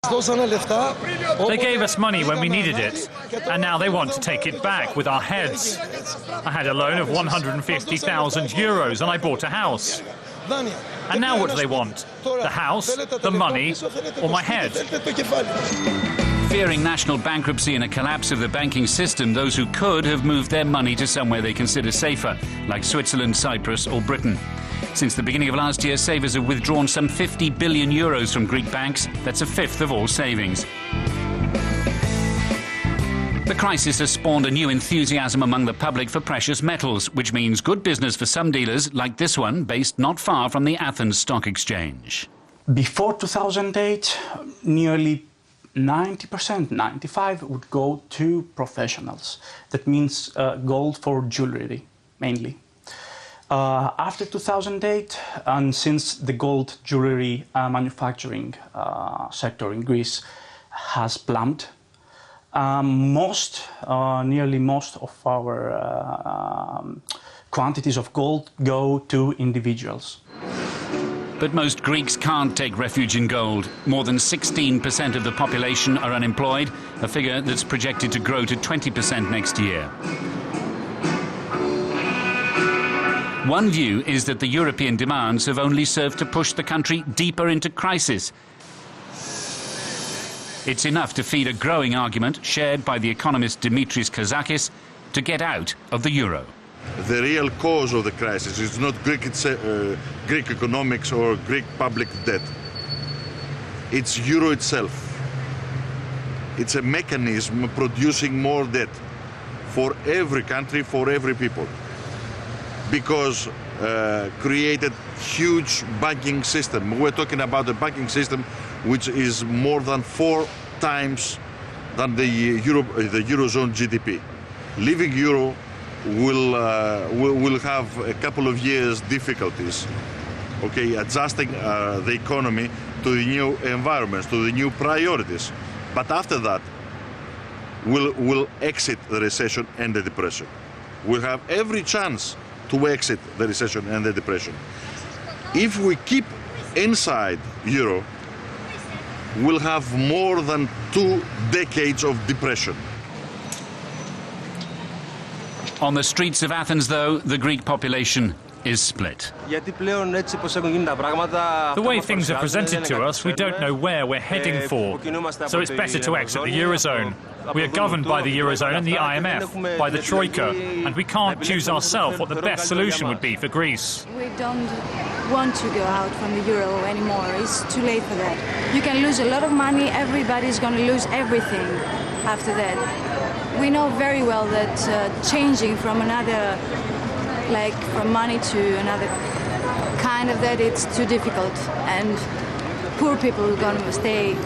They gave us money when we needed it, and now they want to take it back with our heads. I had a loan of 150,000 euros and I bought a house. And now what do they want? The house, the money, or my head? Fearing national bankruptcy and a collapse of the banking system, those who could have moved their money to somewhere they consider safer, like Switzerland, Cyprus or Britain. Since the beginning of last year, savers have withdrawn some 50 billion euros from Greek banks. That's a fifth of all savings. The crisis has spawned a new enthusiasm among the public for precious metals, which means good business for some dealers, like this one, based not far from the Athens Stock Exchange. Before 2008, nearly 90%, 95% would go to professionals. That means gold for jewelry, mainly. After 2008, and since the gold jewelry manufacturing sector in Greece has plummeted, nearly most of our quantities of gold go to individuals. But most Greeks can't take refuge in gold. More than 16% of the population are unemployed, a figure that's projected to grow to 20% next year. One view is that the European demands have only served to push the country deeper into crisis. It's enough to feed a growing argument shared by the economist Dimitris Kazakis to get out of the euro. The real cause of the crisis is not Greek economics or Greek public debt. It's euro itself. It's a mechanism producing more debt for every country, for every people. Because created huge banking system. We're talking about a banking system which is more than 4 times than the Eurozone GDP. Leaving euro will have a couple of years difficulties, okay, adjusting the economy to the new environments, to the new priorities. But after that, we'll exit the recession and the depression. We'll have every chance to exit the recession and the depression. If we keep inside euro, we'll have more than 2 decades of depression. On the streets of Athens, though, the Greek population is split. The way things are presented to us, we don't know where we're heading for. So it's better to exit the Eurozone. We are governed by the Eurozone and the IMF, by the Troika, and we can't choose ourselves what the best solution would be for Greece. We don't want to go out from the euro anymore. It's too late for that. You can lose a lot of money, everybody's going to lose everything after that. We know very well that changing from another, like from money to another kind of that, it's too difficult, and poor people are going to stay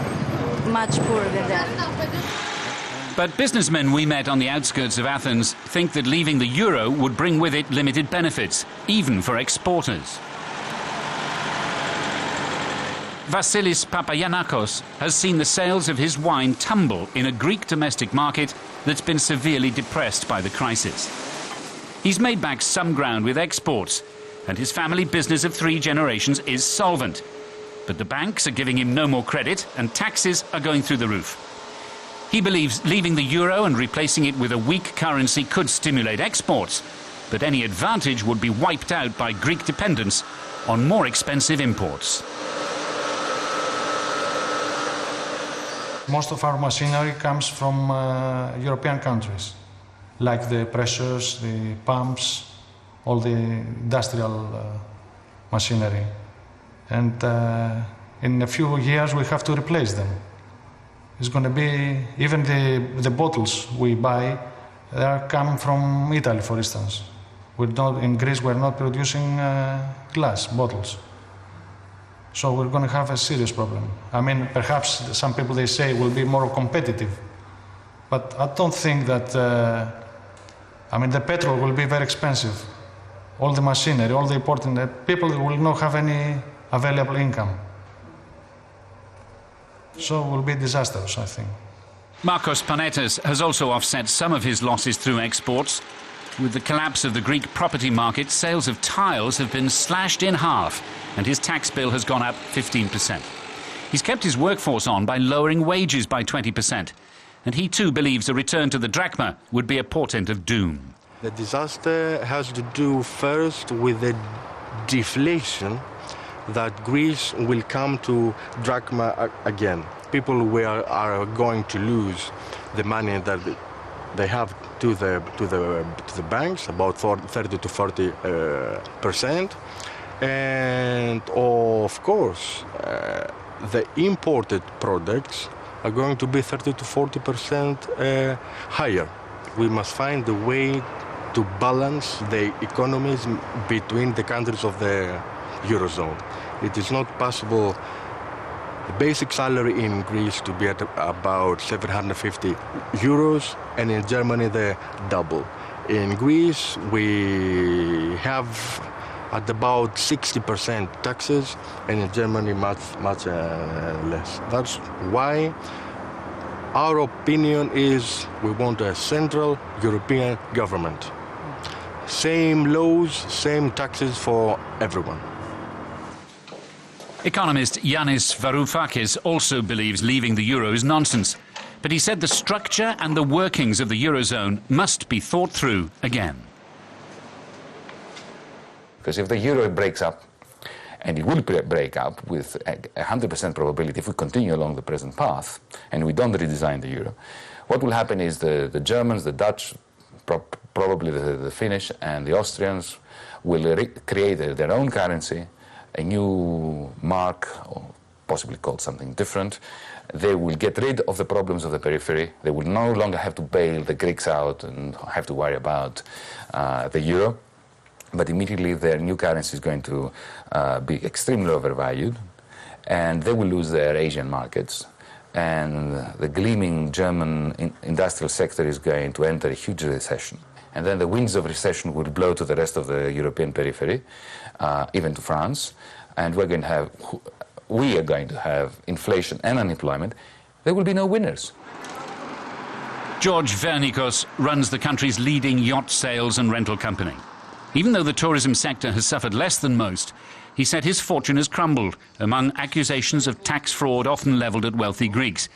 much poorer than that. But businessmen we met on the outskirts of Athens think that leaving the euro would bring with it limited benefits, even for exporters. Vasilis Papagiannakos has seen the sales of his wine tumble in a Greek domestic market that's been severely depressed by the crisis. He's made back some ground with exports, and his family business of 3 generations is solvent. But the banks are giving him no more credit, and taxes are going through the roof. He believes leaving the euro and replacing it with a weak currency could stimulate exports, but any advantage would be wiped out by Greek dependence on more expensive imports. Most of our machinery comes from European countries, like the pressures, the pumps, all the industrial machinery. And in a few years we have to replace them. It's going to be, even the bottles we buy, they come from Italy, for instance. In Greece we're not producing glass bottles. So we're going to have a serious problem. I mean, perhaps some people, they say, will be more competitive. But I don't think that, I mean, the petrol will be very expensive. All the machinery, all the important, people will not have any available income. So it will be disastrous, I think. Markos Panetas has also offset some of his losses through exports. With the collapse of the Greek property market, sales of tiles have been slashed in half, and his tax bill has gone up 15%. He's kept his workforce on by lowering wages by 20%. And he too believes a return to the drachma would be a portent of doom. The disaster has to do first with the deflation that Greece will come to drachma again. People are going to lose the money that they have to the banks, about 30 to 40%, and of course the imported products are going to be 30 to 40% higher. We must find a way to balance the economies between the countries of the Eurozone. It is not possible the basic salary in Greece to be at about 750 euros, and in Germany the double. In Greece we have at about 60% taxes, and in Germany much less. That's why our opinion is we want a central European government. Same laws, same taxes for everyone. Economist Yanis Varoufakis also believes leaving the euro is nonsense. But he said the structure and the workings of the Eurozone must be thought through again. Because if the euro breaks up, and it will break up with 100% probability if we continue along the present path and we don't redesign the euro, what will happen is the Germans, the Dutch, probably the Finnish and the Austrians will create their own currency, a new mark, or possibly called something different. They will get rid of the problems of the periphery. They will no longer have to bail the Greeks out and have to worry about the euro. But immediately their new currency is going to be extremely overvalued, and they will lose their Asian markets. And the gleaming German industrial sector is going to enter a huge recession. And then the winds of recession will blow to the rest of the European periphery, even to France. And we are going to have inflation and unemployment. There will be no winners. George Vernikos runs the country's leading yacht sales and rental company. Even though the tourism sector has suffered less than most, he said his fortune has crumbled among accusations of tax fraud often levelled at wealthy Greeks.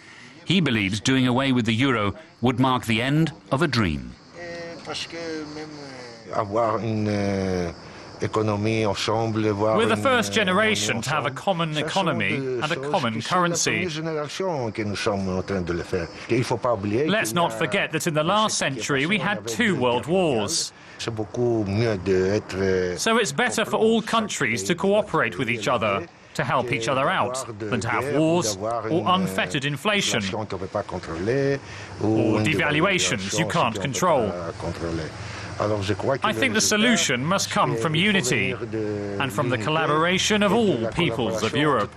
He believes doing away with the euro would mark the end of a dream. We're the first generation to have a common economy and a common currency. Let's not forget that in the last century we had 2 world wars. So it's better for all countries to cooperate with each other, to help each other out, than to have wars or unfettered inflation or devaluations you can't control. I think the solution must come from unity and from the collaboration of all peoples of Europe.